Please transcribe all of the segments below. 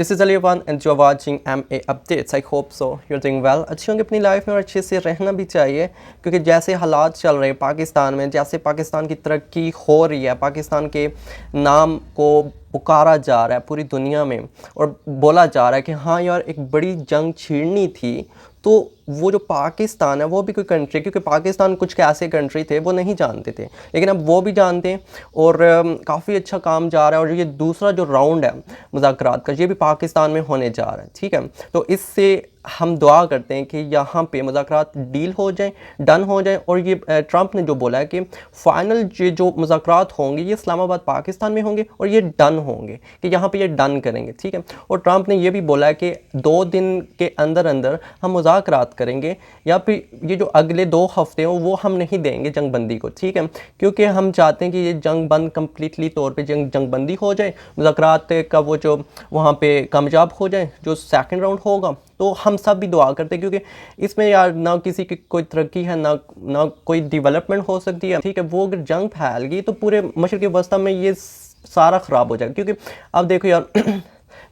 This is Ali one and you are watching MA updates. I hope so you are doing well. अच्छी होंगे अपनी life में और अच्छे से रहना भी चाहिए, क्योंकि जैसे हालात चल रहे हैं पाकिस्तान में, जैसे पाकिस्तान की तरक्की हो रही है, पाकिस्तान के नाम को पुकारा जा रहा है पूरी दुनिया में और बोला जा रहा है कि हाँ यार एक बड़ी जंग छीड़नी थी, तो वो जो पाकिस्तान है वो भी कोई कंट्री, क्योंकि पाकिस्तान कुछ ऐसे कंट्री थे वो नहीं जानते थे, लेकिन अब वो भी जानते हैं और काफ़ी अच्छा काम जा रहा है। और ये दूसरा जो राउंड है मुज़ाकरात का, ये भी पाकिस्तान में होने जा रहा है। ठीक है, तो इससे हम दुआ करते हैं कि यहाँ पे मुज़ाकरात डील हो जाए, डन हो जाए। और ये ट्रंप ने जो बोला है कि फ़ाइनल ये जो मुज़ाकरात होंगे ये इस्लामाबाद पाकिस्तान में होंगे और ये डन होंगे, कि यहाँ पे ये डन करेंगे। ठीक है, और ट्रंप ने ये भी बोला है कि 2 दिन के अंदर अंदर हम मुज़ाकरात करेंगे, या फिर ये जो अगले 2 हफ्ते हो वो हम नहीं देंगे जंग बंदी को। ठीक है, क्योंकि हम चाहते हैं कि ये जंग बंद कम्प्लीटली तौर पे जंग बंदी हो जाए, मुज़ाकरात का वो जो वहाँ पे कामयाब हो जाए जो सेकंड राउंड होगा। तो हम सब भी दुआ करते हैं, क्योंकि इसमें यार ना किसी की कोई तरक्की है, ना कोई डेवलपमेंट हो सकती है। ठीक है, वो अगर जंग फैल गई तो पूरे मशरक़ वस्ती में ये सारा ख़राब हो जाएगा। क्योंकि अब देखो यार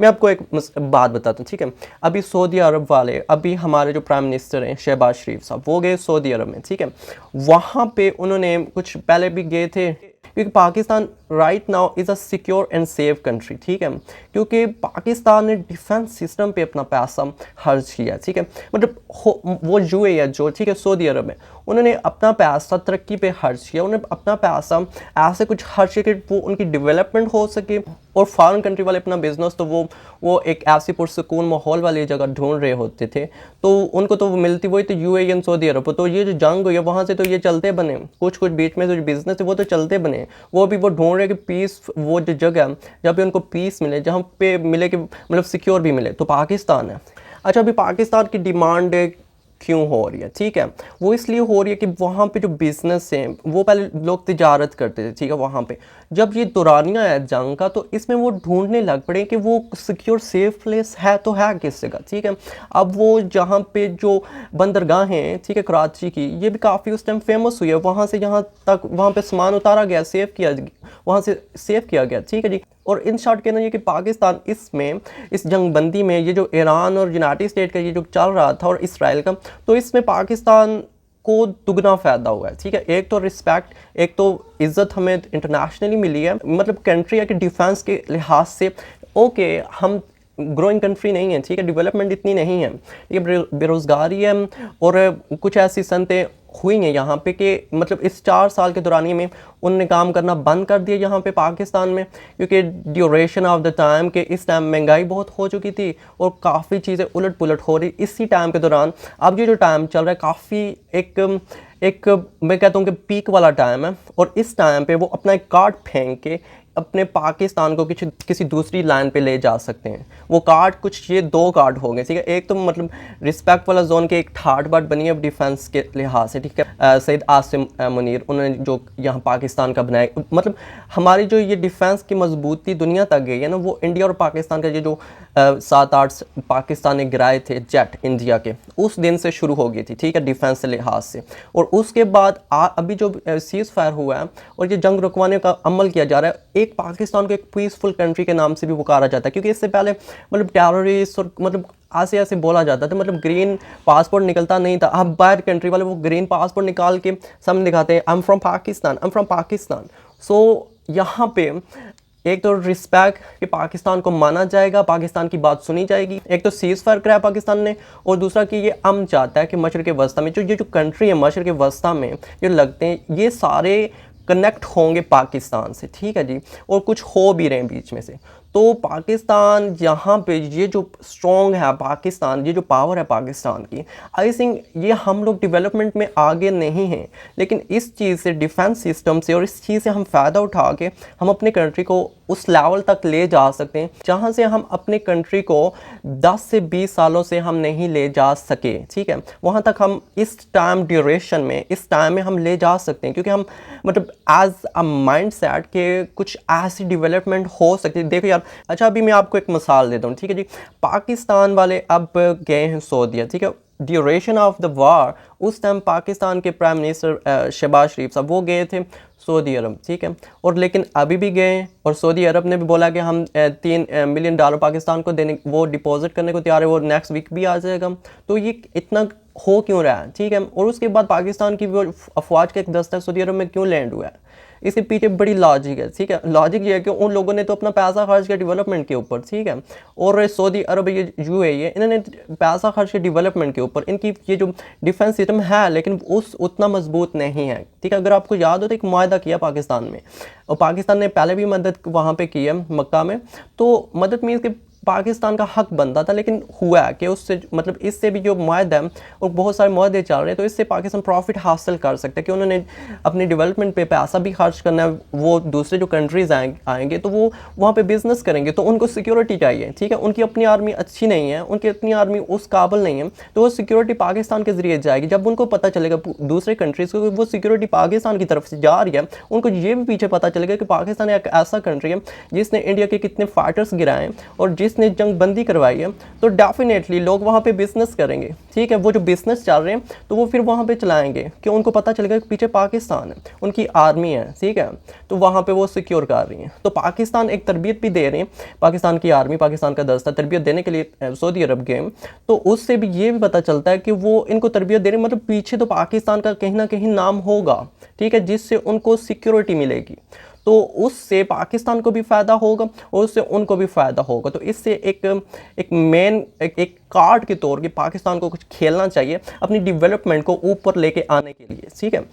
मैं आपको एक बात बताता हूँ। ठीक है, अभी सऊदी अरब वाले, अभी हमारे जो प्राइम मिनिस्टर हैं शहबाज शरीफ साहब, वो गए सऊदी अरब में। ठीक है, वहाँ पे उन्होंने कुछ पहले भी गए थे, क्योंकि Pakistan right now is a secure and safe country. ठीक है, क्योंकि पाकिस्तान ने डिफेंस सिस्टम पे अपना पैसा खर्च किया। ठीक है, मतलब वो यूएई है जो, ठीक है, सऊदी अरब में उन्होंने अपना पैसा तरक्की पे खर्च किया, उन्होंने अपना पैसा ऐसे कुछ खर्च किया कि वो उनकी डेवलपमेंट हो सके। और फॉरेन कंट्री वाले अपना बिजनेस तो वो एक ऐसी पुरसकून माहौल वाली जगह ढूंढ रहे होते थे, तो उनको तो वो मिलती वही तो यूएई एंड सऊदी अरब। तो ये जो जंग हुई है वहाँ से तो ये चलते बने, कुछ बीच में जो बिजनेस है वो तो चलते बने, वो भी वो ढूंढ रहे कि पीस, वो जो जगह है जहाँ पे उनको पीस मिले, जहाँ पे मिले कि मतलब सिक्योर भी मिले, तो पाकिस्तान है। अच्छा, अभी पाकिस्तान की डिमांड क्यों हो रही है? ठीक है, वो इसलिए हो रही है कि वहाँ पे जो बिज़नेस हैं वो पहले लोग तिजारत करते थे। ठीक है, वहाँ पे जब ये दौरानिया है जंग का, तो इसमें वो ढूंढने लग पड़े कि वो सिक्योर सेफ प्लेस है तो है किस जगह। ठीक है, अब वो जहाँ पे जो बंदरगाह हैं, ठीक है, कराची की, ये भी काफ़ी उस टाइम फेमस हुई है, वहाँ से यहाँ तक वहाँ पे सामान उतारा गया, सेव किया, वहाँ से सेव किया गया। ठीक है जी, और इन शॉर्ट कहना ये कि पाकिस्तान इसमें, इस जंगबंदी में, ये जो ईरान और यूनाइटेड स्टेट का ये जो चल रहा था और इसराइल का, तो इसमें पाकिस्तान को दुगना फ़ायदा हुआ है। ठीक है, एक तो रिस्पेक्ट, एक तो इज़्ज़त हमें इंटरनेशनली मिली है, मतलब कंट्री है कि डिफेंस के लिहाज से ओके हम ग्रोइंग कंट्री नहीं है। ठीक है, डेवलपमेंट इतनी नहीं है, ये बेरोज़गारी है और कुछ ऐसी सनतें हुई हैं यहाँ पे कि मतलब इस 4 साल के दौरानिए में उनने काम करना बंद कर दिया यहाँ पे पाकिस्तान में, क्योंकि ड्यूरेशन ऑफ द टाइम के इस टाइम महंगाई बहुत हो चुकी थी और काफ़ी चीज़ें उलट पुलट हो रही इसी टाइम के दौरान। अब ये जो टाइम चल रहा है काफ़ी एक मैं कहता हूँ कि पीक वाला टाइम है, और इस टाइम पे वो अपना एक कार्ड फेंक के अपने पाकिस्तान को किसी दूसरी लाइन पे ले जा सकते हैं। वो कार्ड कुछ, ये 2 कार्ड हो गए। ठीक है, एक तो मतलब रिस्पेक्ट वाला जोन के एक ठाट बाट बनी है डिफेंस के लिहाज से। ठीक है, सैयद आसिम मुनीर उन्होंने जो यहाँ पाकिस्तान का बनाया, मतलब हमारी जो ये डिफेंस की मजबूती दुनिया तक गई है ना, वो इंडिया और पाकिस्तान का ये जो 7-8 पाकिस्तान ने गिराए थे जेट इंडिया के, उस दिन से शुरू हो गई थी। ठीक है, डिफेंस के लिहाज से। और उसके बाद अभी जो सीज़ फायर हुआ है और ये जंग रुकवाने का अमल किया जा रहा है, एक पाकिस्तान को एक पीसफुल कंट्री के नाम से भी पुकारा जाता है, क्योंकि इससे पहले मतलब टेररिस्ट और मतलब ऐसे ऐसे बोला जाता था, मतलब ग्रीन पासपोर्ट निकलता नहीं था। अब बाहर कंट्री वाले वो ग्रीन पासपोर्ट निकाल के सामने दिखाते हैं, I am from Pakistan, I am from Pakistan. So यहाँ पे एक तो रिस्पेक्ट कि पाकिस्तान को माना जाएगा, पाकिस्तान की बात सुनी जाएगी, एक तो सीज़ फायर कराया पाकिस्तान ने, और दूसरा कि ये अमन चाहता है कि मशरक़ वस्ती में जो कंट्री है, मशरक़ वस्ती में जो लगते हैं ये सारे कनेक्ट होंगे पाकिस्तान से। ठीक है जी, और कुछ हो भी रहे हैं बीच में से। तो पाकिस्तान यहाँ पे ये जो स्ट्रॉन्ग है पाकिस्तान, ये जो पावर है पाकिस्तान की, आई थिंक ये हम लोग डेवलपमेंट में आगे नहीं हैं, लेकिन इस चीज़ से, डिफेंस सिस्टम से और इस चीज़ से हम फ़ायदा उठा के हम अपने कंट्री को उस लेवल तक ले जा सकते हैं जहाँ से हम अपने कंट्री को 10 से 20 सालों से हम नहीं ले जा सके। ठीक है, वहाँ तक हम इस टाइम ड्यूरेशन में, इस टाइम में हम ले जा सकते हैं, क्योंकि हम मतलब एज अ माइंड सेट के कुछ ऐसी डेवलपमेंट हो सकती है। देखो यार, अच्छा अभी मैं आपको एक मिसाल देता हूँ। ठीक है जी, पाकिस्तान वाले अब गए हैं सऊदीया। ठीक है, ड्यूरेशन ऑफ द वार उस टाइम पाकिस्तान के प्राइम मिनिस्टर शहबाज शरीफ साहब वो गए थे सऊदी अरब, ठीक है, और लेकिन अभी भी गए और सऊदी अरब ने भी बोला कि हम $3 मिलियन पाकिस्तान को देने, वो डिपॉजिट करने को तैयार है, वो नेक्स्ट वीक भी आ जाएगा। तो ये इतना हो क्यों रहा है, ठीक है। और उसके बाद पाकिस्तान की वो अफवाज का एक दस्ता सऊदी अरब में क्यों लैंड हुआ है, इसके पीछे बड़ी लॉजिक है, ठीक है। लॉजिक ये है कि उन लोगों ने तो अपना पैसा खर्च किया डेवलपमेंट के ऊपर, ठीक है, और सऊदी अरब ये UAE इन्होंने पैसा खर्च किया डेवलपमेंट के ऊपर। इनकी ये जो डिफेंस सिस्टम है लेकिन उतना मजबूत नहीं है, ठीक है। अगर आपको याद हो तो एक मुआहदा किया पाकिस्तान में, और पाकिस्तान ने पहले भी मदद वहाँ पे की है मक्का में, तो मदद मीन्स कि पाकिस्तान का हक बनता था, लेकिन हुआ कि उससे मतलब इससे भी जो मुआहदा है और बहुत सारे मुआहदे चल रहे हैं, तो इससे पाकिस्तान प्रॉफिट हासिल कर सकता है कि उन्होंने अपनी डेवलपमेंट पे पैसा भी खर्च करना है। वो दूसरे जो कंट्रीज़ आएंगे तो वो वहाँ पे बिजनेस करेंगे, तो उनको सिक्योरिटी चाहिए, ठीक है। उनकी अपनी आर्मी अच्छी नहीं है, उनकी अपनी आर्मी उस काबिल नहीं है, तो वो सिक्योरिटी पाकिस्तान के ज़रिए जाएगी। जब उनको पता चलेगा दूसरे कंट्रीज़ को वो सिक्योरिटी पाकिस्तान की तरफ से जा रही है, उनको ये भी पीछे पता चलेगा कि पाकिस्तान एक ऐसा कंट्री है जिसने इंडिया के कितने फाइटर्स गिराए और जिसने जंग बंदी करवाई है, तो डेफिनेटली लोग वहाँ पे बिजनेस करेंगे, ठीक है। वो जो बिजनेस चल रहे हैं तो वो फिर वहाँ पे चलाएंगे कि उनको पता चलेगा कि पीछे पाकिस्तान है, उनकी आर्मी है, ठीक है, तो वहाँ पे वो सिक्योर कर रही हैं। तो पाकिस्तान एक तरबियत भी दे रहे हैं, पाकिस्तान की आर्मी, पाकिस्तान का दस्ता तरबियत देने के लिए सऊदी अरब गए, तो उससे भी ये भी पता चलता है कि वो इनको तरबियत दे रहे हैं, मतलब पीछे तो पाकिस्तान का कहीं ना कहीं नाम होगा, ठीक है, जिससे उनको सिक्योरिटी मिलेगी, तो उससे पाकिस्तान को भी फ़ायदा होगा और उससे उनको भी फ़ायदा होगा। तो इससे एक मेन एक कार्ड के तौर पे पाकिस्तान को कुछ खेलना चाहिए अपनी डेवलपमेंट को ऊपर लेके आने के लिए, ठीक है।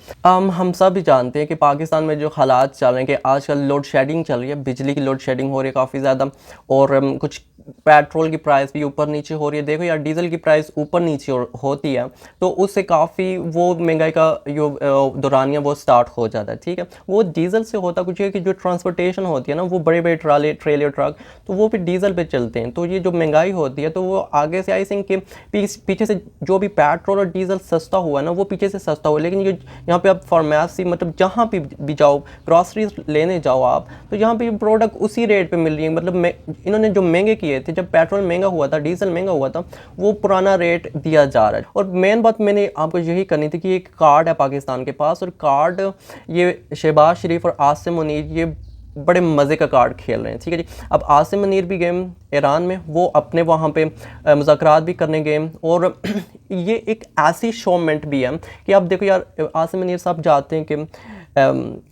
हम सब भी जानते हैं कि पाकिस्तान में जो हालात चल रहे हैं कि आजकल लोड शेडिंग चल रही है, बिजली की लोड शेडिंग हो रही है काफ़ी ज़्यादा, और कुछ पेट्रोल की प्राइस भी ऊपर नीचे हो रही है। देखो यार, डीजल की प्राइस ऊपर नीचे होती है तो उससे काफ़ी वो महंगाई का जो दौरानिया वो स्टार्ट हो जाता है, ठीक है। वो डीजल से होता कुछ है कि जो ट्रांसपोर्टेशन होती है ना, वो बड़े बड़े ट्रेलर ट्रक, तो वो भी डीजल पे चलते हैं, तो ये जो महंगाई होती है तो वो आगे से आई थिंक कि पीछे से जो भी पेट्रोल और डीजल सस्ता हुआ है ना, वो पीछे से सस्ता हुआ। लेकिन ये यहाँ पे आप फार्मेसी मतलब जहाँ भी जाओ, ग्रॉसरीज लेने जाओ आप, तो यहाँ पे प्रोडक्ट उसी रेट पे मिल रही है। मतलब इन्होंने जो महंगे किए थे, जब पेट्रोल महंगा हुआ था, डीजल महंगा हुआ था, वो पुराना रेट दिया जा रहा है। और मेन बात मैंने आपको यही करनी थी कि एक कार्ड है पाकिस्तान के पास, और कार्ड ये शहबाज शरीफ और आसिम मुनीर ये बड़े मज़े का कार्ड खेल रहे हैं, ठीक है जी। अब आसिम मुनीर भी गए ईरान में, वो अपने वहाँ पे मुज़ाकरात भी करने गए, और ये एक ऐसी शोमेंट भी है कि आप देखो यार, आसिम मुनीर साहब जाते हैं कि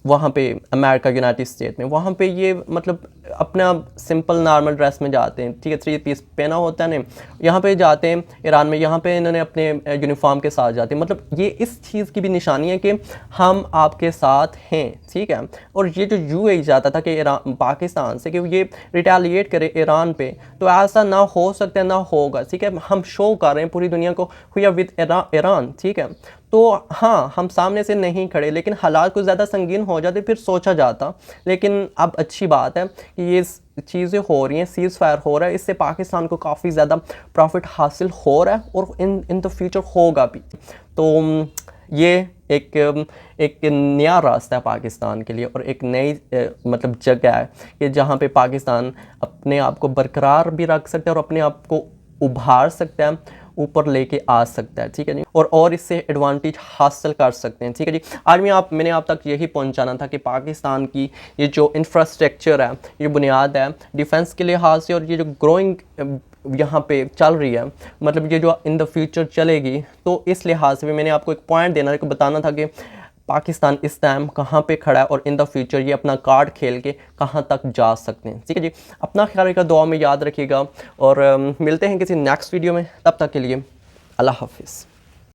वहाँ पे अमेरिका यूनाइटेड स्टेट में, वहाँ पे ये मतलब अपना सिंपल नॉर्मल ड्रेस में जाते हैं, ठीक है, 3 पीस पहना होता है ना, यहाँ पे जाते हैं ईरान में, यहाँ पे इन्होंने अपने यूनिफॉर्म के साथ जाते हैं। मतलब ये इस चीज़ की भी निशानी है कि हम आपके साथ हैं, ठीक है। और ये जो UAE जाता था कि ईरान पाकिस्तान से कि ये रिटेलिएट करे ईरान पे, तो ऐसा ना हो सकता है, ना होगा, ठीक है। हम शो कर रहे हैं पूरी दुनिया को हुआ विद ईरान, ठीक है। तो हाँ, हम सामने से नहीं खड़े, लेकिन हालात कुछ ज़्यादा संगीन हो जाते फिर सोचा जाता। लेकिन अब अच्छी बात है कि ये चीज़ें हो रही हैं, सीज़ फायर हो रहा है, इससे पाकिस्तान को काफ़ी ज़्यादा प्रॉफिट हासिल हो रहा है और इन द फ्यूचर होगा भी। तो ये एक नया रास्ता है पाकिस्तान के लिए, और एक नई मतलब जगह है कि जहाँ पे पाकिस्तान अपने आप को बरकरार भी रख सकता है और अपने आप को उभार सकता है, ऊपर लेके आ सकता है, ठीक है जी। और इससे एडवांटेज हासिल कर सकते हैं, ठीक है जी। आज मैंने आप तक यही पहुंचाना था कि पाकिस्तान की ये जो इंफ्रास्ट्रक्चर है, ये बुनियाद है डिफेंस के लिहाज से, और ये जो ग्रोइंग यहाँ पे चल रही है, मतलब ये जो इन द फ्यूचर चलेगी, तो इस लिहाज से भी मैंने आपको एक पॉइंट देना है, बताना था कि पाकिस्तान इस टाइम कहाँ पे खड़ा है और इन द फ्यूचर ये अपना कार्ड खेल के कहाँ तक जा सकते हैं, ठीक है जी। अपना ख्याल रखिएगा, दुआ में याद रखिएगा, और मिलते हैं किसी नेक्स्ट वीडियो में। तब तक के लिए अल्लाह हाफिज़।